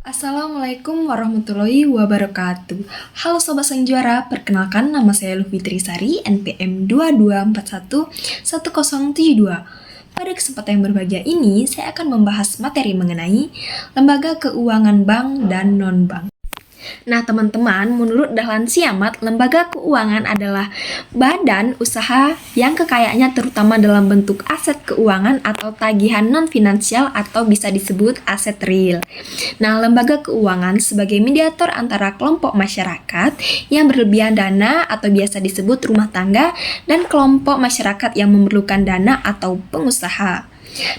Assalamualaikum warahmatullahi wabarakatuh. Halo Sobat Sang Juara, perkenalkan nama saya Lufitri Sari, NPM 22411072. Pada kesempatan yang berbahagia ini, saya akan membahas materi mengenai lembaga keuangan bank dan non-bank. Nah teman-teman, menurut Dahlan Siamat, lembaga keuangan adalah badan usaha yang kekayaannya terutama dalam bentuk aset keuangan atau tagihan non-finansial atau bisa disebut aset real. Nah, lembaga keuangan sebagai mediator antara kelompok masyarakat yang berlebihan dana atau biasa disebut rumah tangga dan kelompok masyarakat yang memerlukan dana atau pengusaha.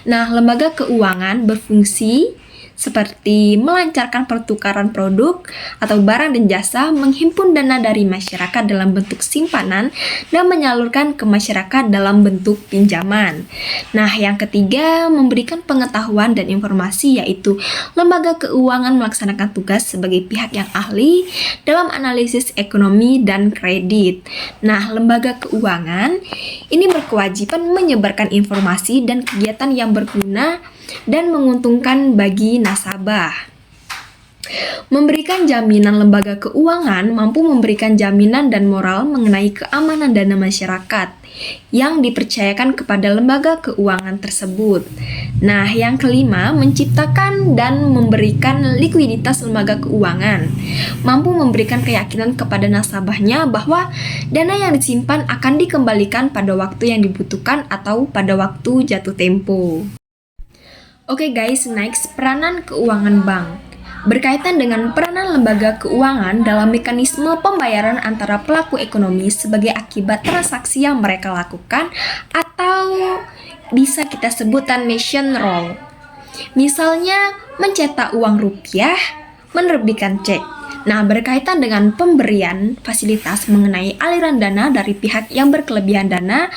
Nah, lembaga keuangan berfungsi seperti melancarkan pertukaran produk atau barang dan jasa, menghimpun dana dari masyarakat dalam bentuk simpanan, dan menyalurkan ke masyarakat dalam bentuk pinjaman. Nah, yang ketiga, memberikan pengetahuan dan informasi, yaitu lembaga keuangan melaksanakan tugas sebagai pihak yang ahli dalam analisis ekonomi dan kredit. Nah, lembaga keuangan ini berkewajiban menyebarkan informasi dan kegiatan yang berguna dan menguntungkan bagi nasabah. Memberikan jaminan. Lembaga keuangan mampu memberikan jaminan dan moral mengenai keamanan dana masyarakat yang dipercayakan kepada lembaga keuangan tersebut. Nah, yang kelima, menciptakan dan memberikan likuiditas. Lembaga keuangan mampu memberikan keyakinan kepada nasabahnya bahwa dana yang disimpan akan dikembalikan pada waktu yang dibutuhkan atau pada waktu jatuh tempo. Oke guys, next, peranan keuangan bank. Berkaitan dengan peranan lembaga keuangan dalam mekanisme pembayaran antara pelaku ekonomi sebagai akibat transaksi yang mereka lakukan atau bisa kita sebut transaction role. Misalnya mencetak uang rupiah, menerbitkan cek. Nah, berkaitan dengan pemberian fasilitas mengenai aliran dana dari pihak yang berkelebihan dana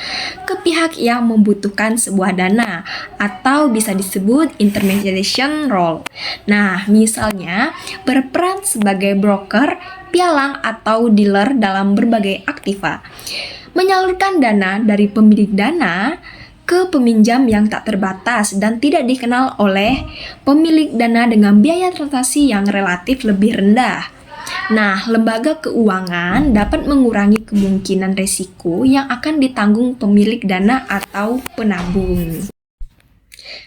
ke pihak yang membutuhkan sebuah dana atau bisa disebut intermediation role. Nah, misalnya berperan sebagai broker, pialang atau dealer dalam berbagai aktiva. Menyalurkan dana dari pemilik dana ke peminjam yang tak terbatas dan tidak dikenal oleh pemilik dana dengan biaya transaksi yang relatif lebih rendah. Nah, lembaga keuangan dapat mengurangi kemungkinan risiko yang akan ditanggung pemilik dana atau penabung.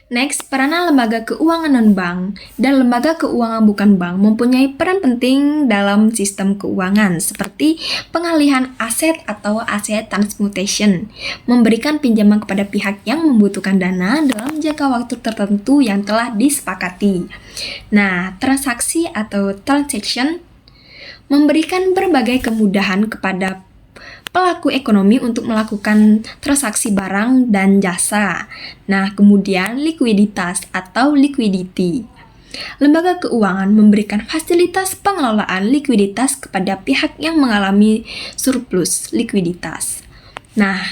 Next, peranan lembaga keuangan non-bank dan lembaga keuangan bukan bank mempunyai peran penting dalam sistem keuangan seperti pengalihan aset atau asset transmutation, memberikan pinjaman kepada pihak yang membutuhkan dana dalam jangka waktu tertentu yang telah disepakati. Nah, transaksi atau transaction memberikan berbagai kemudahan kepada pelaku ekonomi untuk melakukan transaksi barang dan jasa. Nah, kemudian likuiditas atau liquidity. Lembaga keuangan memberikan fasilitas pengelolaan likuiditas kepada pihak yang mengalami surplus likuiditas. Nah,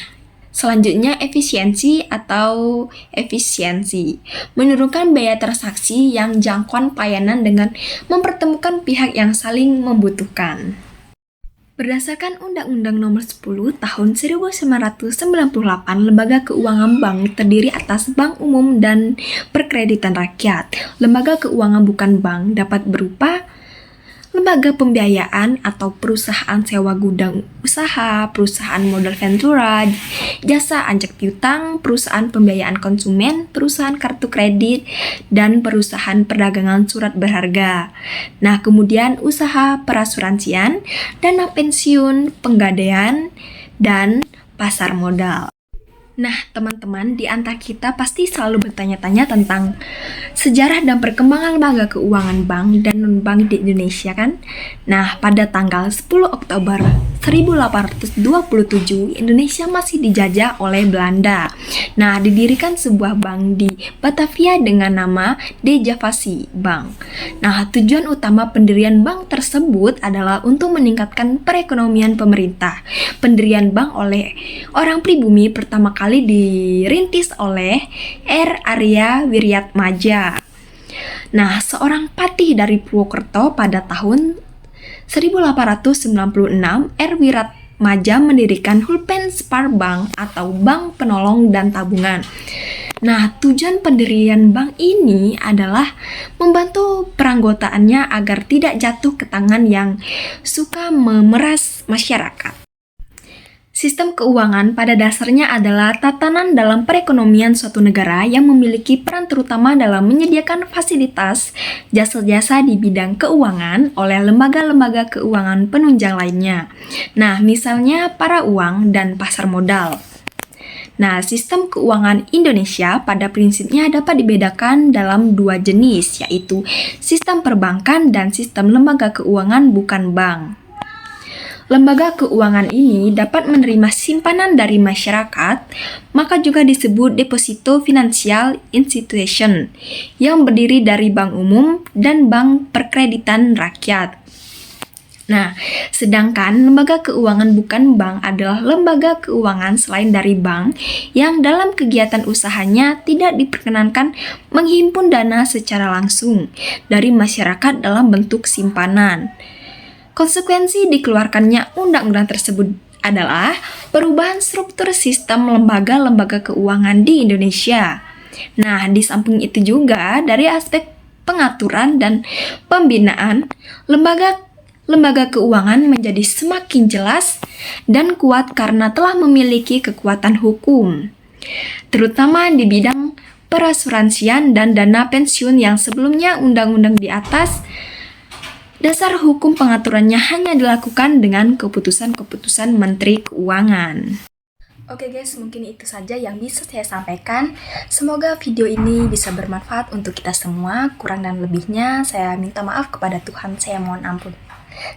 selanjutnya efisiensi atau efisiensi. Menurunkan biaya transaksi yang jangkauan pelayanan dengan mempertemukan pihak yang saling membutuhkan. Berdasarkan Undang-Undang Nomor 10 Tahun 1998, lembaga keuangan bank terdiri atas bank umum dan perkreditan rakyat. Lembaga keuangan bukan bank dapat berupa lembaga pembiayaan atau perusahaan sewa gudang usaha, perusahaan modal ventura, jasa anjak piutang, perusahaan pembiayaan konsumen, perusahaan kartu kredit, dan perusahaan perdagangan surat berharga. Nah, kemudian usaha perasuransian, dana pensiun, penggadaian, dan pasar modal. Nah, teman-teman, di antara kita pasti selalu bertanya-tanya tentang sejarah dan perkembangan lembaga keuangan bank dan non-bank di Indonesia kan? Nah, pada tanggal 10 Oktober 1827, Indonesia masih dijajah oleh Belanda. Nah, didirikan sebuah bank di Batavia dengan nama De Javasche Bank. Nah, tujuan utama pendirian bank tersebut adalah untuk meningkatkan perekonomian pemerintah. Pendirian bank oleh orang pribumi pertama kali dirintis oleh R. Arya Wiryatmaja. Nah, seorang patih dari Purwokerto pada tahun 1896, R. Wiryatmaja mendirikan Hulpen Spar Bank atau Bank Penolong dan Tabungan. Nah, tujuan pendirian bank ini adalah membantu peranggotaannya agar tidak jatuh ke tangan yang suka memeras masyarakat. Sistem keuangan pada dasarnya adalah tatanan dalam perekonomian suatu negara yang memiliki peran terutama dalam menyediakan fasilitas jasa-jasa di bidang keuangan oleh lembaga-lembaga keuangan penunjang lainnya. Nah, misalnya para uang dan pasar modal. Nah, sistem keuangan Indonesia pada prinsipnya dapat dibedakan dalam dua jenis, yaitu sistem perbankan dan sistem lembaga keuangan bukan bank. Lembaga keuangan ini dapat menerima simpanan dari masyarakat, maka juga disebut deposito financial institution, yang berdiri dari bank umum dan bank perkreditan rakyat. Nah, sedangkan lembaga keuangan bukan bank adalah lembaga keuangan selain dari bank yang dalam kegiatan usahanya tidak diperkenankan menghimpun dana secara langsung dari masyarakat dalam bentuk simpanan. Konsekuensi dikeluarkannya undang-undang tersebut adalah perubahan struktur sistem lembaga-lembaga keuangan di Indonesia. Nah, di samping itu juga dari aspek pengaturan dan pembinaan, lembaga keuangan menjadi semakin jelas dan kuat karena telah memiliki kekuatan hukum, terutama di bidang perasuransian dan dana pensiun yang sebelumnya undang-undang di atas dasar hukum pengaturannya hanya dilakukan dengan keputusan-keputusan Menteri Keuangan. Oke guys, mungkin itu saja yang bisa saya sampaikan. Semoga video ini bisa bermanfaat untuk kita semua. Kurang dan lebihnya saya minta maaf kepada Tuhan, saya mohon ampun.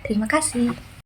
Terima kasih.